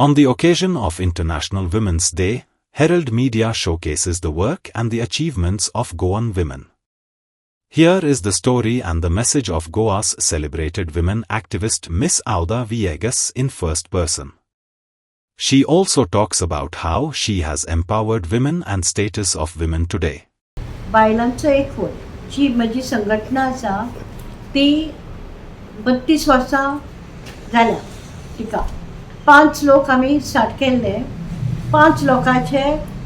On the occasion of International Women's Day, Herald Media showcases the work and the achievements of Goan women. Here is the story and the message of Goa's celebrated women activist Miss Auda Viegas in first person. She also talks about how she has empowered women and status of women today. बायलांचो एकवट जी माझी संघटना आसा ती 32 वर्सां जाल्या तिका 5 लोक आमी स्टार्ट केल्ले 5 लोकांचे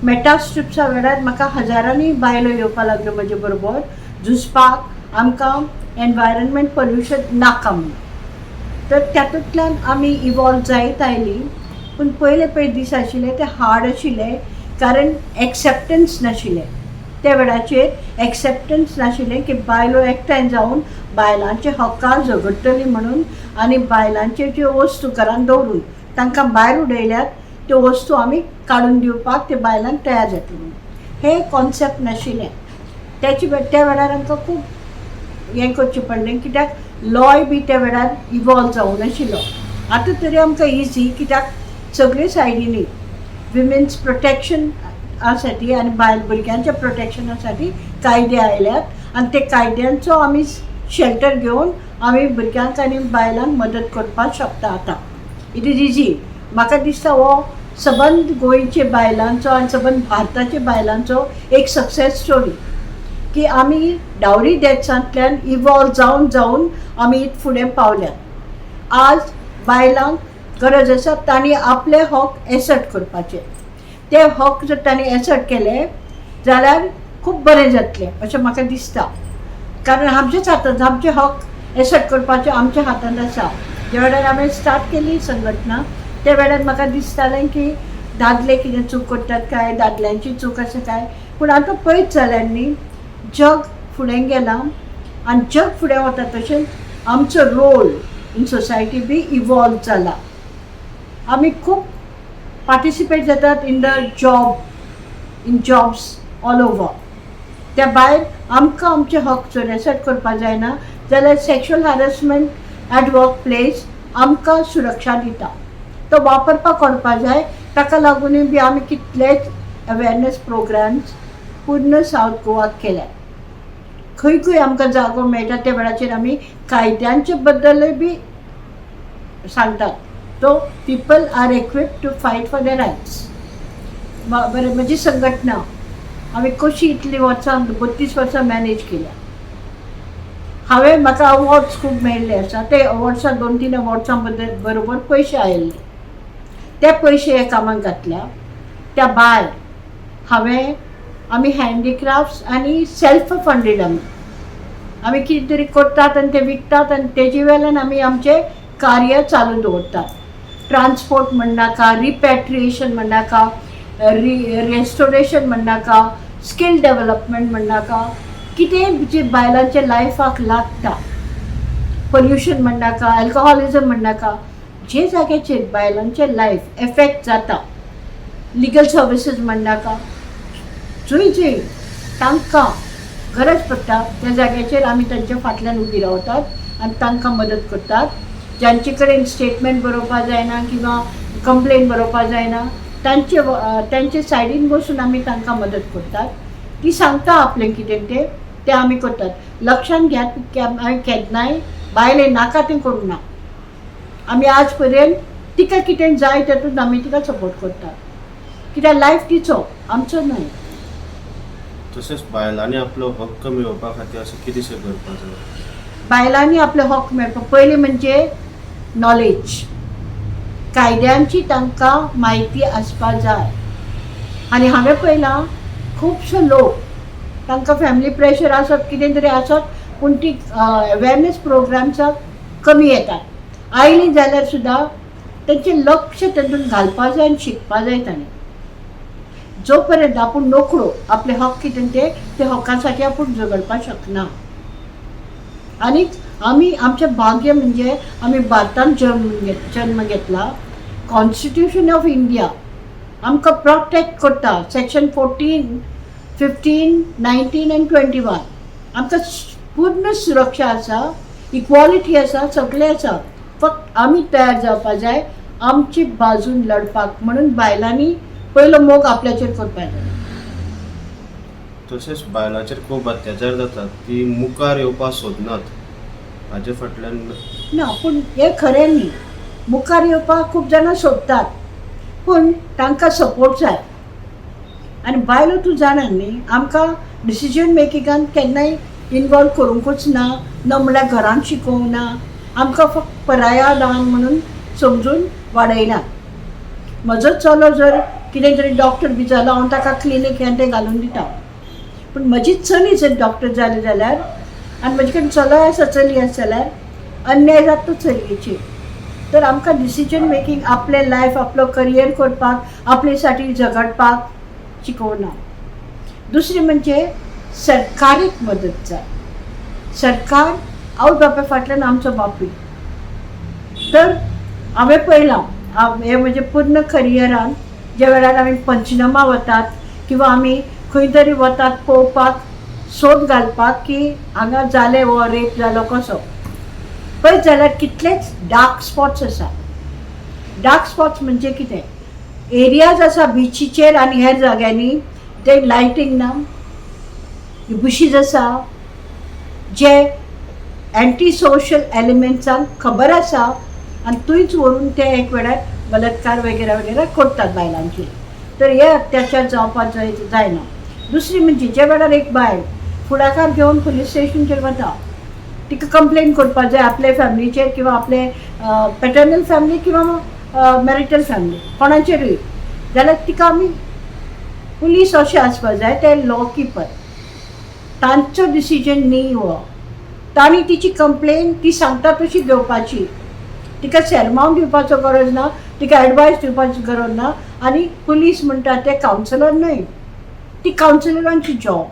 मेटास्ट्रिप्सा वेळार म्हाका हजारांनी बायलो येवपाक लागल्यो म्हजे बरोबर झुजपाक आमकां एनवायरनमेंट पोल्युशन नाका म्हणून तर तातूंतल्यान आमी इवॉल्व जायत आयली पूण पयले दीस आशिल्ले ते हार्ड आशिल्ले कारण एक्सेप्टन्स नाशिल्लें त्या वेळाचेर एक्सेप्टन्स नाशिल्लें की बायलो एकठांय जावन बायलांचे हक्कां झगडटली म्हणून आनी बायलांचे ज्यो वस्तू घरान दवरून तांकां भायर उडयल्यात त्यो वस्तू आमी काडून दिवपाक ते बायलांक तयार जातली म्हणून हे कॉन्सेप्ट नाशिल्लें त्या वेळार आमकां खूब हें करचें पडलें कित्याक लॉय बी त्या वेळार इवॉल्व जावं नाशिल्लो आतां तरी आमकां इजी कित्याक सगळे सायडींनी विमेन्स प्रोटेक्शन साठी आनी भुरग्यांच्या प्रोटेक्शना साठी कायदे आयल्यात आनी ते कायद्यांचो आमी शेल्टर घेवन आमी भुरग्यांक आनी बायलांक मदत करपाक शकता आतां इट इज इजी म्हाका दिसता हो सबंद गोंयचे बायलांचो आनी सबंद भारताचे बायलांचो एक सक्सेस स्टोरी की आमी डावरी डेथ्सांतल्यान इवॉल्व जावन जावन आमी फुडें पावल्यात आज बायलांक गरज आसा तांणी आपले हक एसर्ट करपाचे ते हक जर तांणी एसर्ट केले जाल्यार खूब बरें जातलें अशें म्हाका दिसता कारण आमचेच हातांत आमचे हक एसर्ट करपाचे आमच्या हातांत आसा ज्या वेळार हांवें स्टार्ट केली संघटना त्या वेळार म्हाका दिसतालें की दादले कितें चूक करतात काय दादल्यांची चूक आसा काय पूण आतां पळयत जाल्यार न्ही जग फुडें गेलां आनी जग फुडें वता तशेंच आमचो रोल इन सोसायटी बी इवॉल्व जाला आमी खूब पार्टिसिपेट जातात इन जॉब्स ऑल ओवर त्या भायर आमकां आमचे हक जर एसर्ट करपा जायना जाल्यार sexual harassment at work place आमकां सुरक्षा दिता तो वापरपाक करपा जाय ताका लागून बी आमी कितलेच अवेरनेस प्रोग्राम्स पूर्ण सावथ गोवाक केल्या खंय खंय आमकां जागो मेळटा त्या वेळाचेर आमी कायद्यांचे बद्दलूय बी सांगतात तो people are equipped to fight for their rights बरें म्हजी संघटना हांवें कशी इतली वर्सां 32 वर्सां मॅनेज केल्या हांवें म्हाका अवॉर्ड्स खूब मेळिल्ले आसा ते अवॉर्ड्सां 2-3 अवॉर्ड्सां बरोबर पयशे आयिल्ले ते पयशे हे कामाक घातल्या त्या भायर आमी हँडीक्राफ्ट्स आनी सेल्फ फंडेड आमी कितें तरी करतात आनी ते विकतात आनी तेजे वेल्यान आमी आमचें कार्य चालू दवरतात ट्रान्सपोर्ट म्हणनाका रिपॅट्रिएशन म्हणनाका रेस्टोरेशन म्हणनाका स्कील डेव्हलपमेंट म्हणनाका कितें जे बायलांच्या लायफाक लागता पोल्युशन म्हणनाका अल्कोहोलिजम म्हणनाका जे जाग्याचेर बायलांचे लायफ एफेक्ट जाता लिगल सर्विसीस म्हणनाका जंय तांकां गरज पडटा त्या जाग्याचेर आमी तांच्या फाटल्यान उबी रावतात आनी तांकां मदत करतात ज्यांचे कडेन स्टेटमेंट बरोवपाक जायना किंवा कंप्लेन बरोवपाक जायना तांचे सायडीन बसून आमी तांकां मदत करतात ती सांगता आपलें कितें तें आमी करतात लक्षांत घेयात की हांवें केन्नाय बायलें नाका तें करूं ना आमी आज पर्यंत तिका कितें जाय तातूंत आमी तिका सपोर्ट करतात कित्याक लायफ तिचो आमचो न्हय तशेंच बायलांनी आपलो हक्क मेळोवपा खातीर अशें कितेंशें करपाक जाय बायलांनी आपलो हक मेळपाक पयलीं म्हणजे नॉलेज कायद्यांची तांकां म्हायती आसपाक जाय आनी हांवें पळयलां खुबशे लोक तांकां फॅमिली प्रेशर आसत कितें तरी आसत पूण ती अवेरनेस प्रोग्राम्साक कमी येतात आयलीं जाल्यार सुद्दां तेंचें लक्ष तातूंत घालपाक जाय आनी शिकपाक जाय तांणी जो पर्यंत आपूण नोकळो आपले हक कितें ते हक्कांसाठी आपूण झगडपाक शकना आनी आमी आमचें भाग्य म्हणजे आमी भारतांत जन्म घेतला कॉन्स्टिट्यूशन ऑफ इंडिया आमकां प्रोटेक्ट करता सेक्शन 14, 15, 19 आनी 21 आमकां पूर्ण सुरक्षा आसा इक्वॉलिटी आसा सगळें आसा फक्त आमी तयार जावपाक जाय आमची बाजून लढपाक म्हणून बायलांनी पयलो मोग आपल्याचेर करपाक जाय. तशेंच बायलांचेर खूब अत्याचार जातात, ती मुखार येवपाक सोदनात. हाजे फाटल्यान ना पूण हें खरें न्ही. मुखार येवपाक खूब जाणां सोदतात पूण तांकां सपोर्ट जाय. आनी बायलो तूं जाणा न्ही, आमकां डिसिजन मेकिंगान केन्नाय इनवॉल्व करूंकूच ना, न म्हणल्यार घरांत शिकोवंक ना. आमकां फक्त पराया ल्हान म्हणून समजून वाडयना. म्हजो चलो जर कितें तरी डॉक्टर बी जालो, हांव ताका क्लिनीक हें तें घालून दिता. पूण म्हजी चली जर डॉक्टर जाली जाल्यार आनी म्हजे कडेन चलो आसा, चली आसा जाल्यार अन्याय जाता चलयेचेर. तर आमकां डिसिजन मेकींग आपलें लायफ, आपलो करियर करपाक, आपले साठी झगडपाक शिकोवना. दुसरें म्हणजे सरकारीक मदत जाय. सरकार आवय बापाय फाटल्यान आमचो बापूय. तर हांवें पळयलां, हें म्हजे पूर्ण करियरान ज्या वेळार आमी पंचनामा वतात किंवा आमी खंय तरी वतात पळोवपाक, सोद घालपाक की हांगा जालें वो रेप जालो कसो, पळयत जाल्यार कितलेच डार्क स्पॉट्स आसा. डार्क स्पॉट्स म्हणजे कितें? एरियाज आसा बिचीचेर आनी हेर जाग्यांनी ते लायटींग ना, बुशीज आसा जे एंटी सोशल एलिमेंट्सांक खबर आसा आनी थंयच व्हरून ते एक वेळार बलात्कार वगैरे वगैरे करतात बायलांचेर. तर हे अत्याचार जावपाक जायना. दुसरी म्हणजे ज्या वेळार एक बायल फुडाकार घेवन पुलीस स्टेशनचेर वता, तिका कंप्लेन करपाक जाय आपले फॅमिलीचेर किंवा आपले पॅटर्नल फॅमिली किंवा मॅरिटल फॅमिली कोणाचेरूय, जाल्यार तिका आमी पुलीस अशें आसपाक जाय, ते लॉ किपर, तांचो डिसिजन न्ही हो. तांणी तिची कंप्लेन ती सांगता तशी घेवपाची. तिका सेरमावन दिवपाचो गरज ना, तिका एडवायस दिवपाची गरज ना. आनी पुलीस म्हणटा ते कावन्सिलर न्हय, ती कावन्सिलरांची जॉब.